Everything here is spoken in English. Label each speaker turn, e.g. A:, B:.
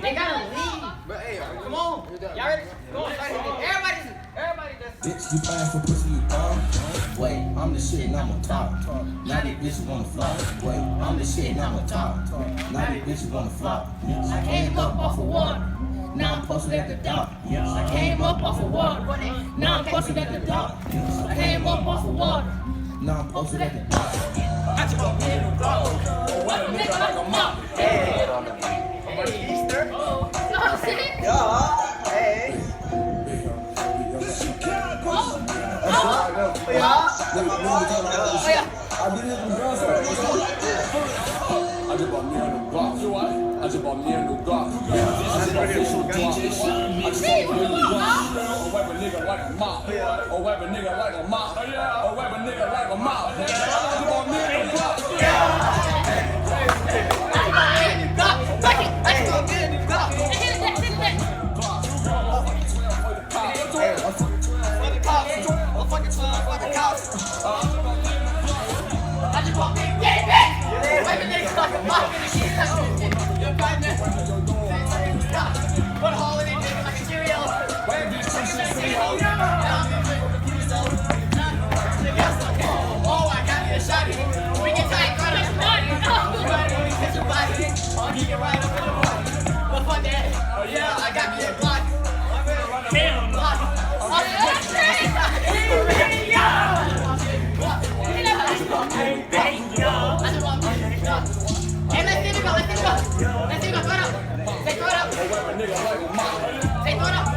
A: They gotta leave.
B: But hey,
A: Come on. Y'all ready? Come on. Everybody just.
C: Bitch, you paying for pussy, you dumb. Wait, I'm the shit and I'm on top. Now these bitches wanna flop. Wait, I'm the shit and I'm on top. Now these bitches wanna flop.
D: I came up off of water. Now I'm posted at the dock. I came up off of water. Now I'm posted at the dock. I came up off of water.
C: Now I'm posted at the dock.
D: I just want me to go. What a nigga like a mop.
A: Easter.
D: Oh, shit.
A: Hey.
C: I did it from girls.
E: I just bought me a new Glock. You what? I just bought me a new Glock. This is official Glock. I just bought me a new Glock. Or web a nigga like a mop. Or web a nigga like a mop. Or web a nigga like a mop. I just bought me a new Glock.
A: What a holiday nigga like a Cheerio. Oh, I got me a shotty. We can take right up the body. I'll get right up in the body. But fuck that. Yeah, I got me a Glock. Damn, Glock. Hey, let's think about it. Let's throw it up. Say throw it up. Say throw it up.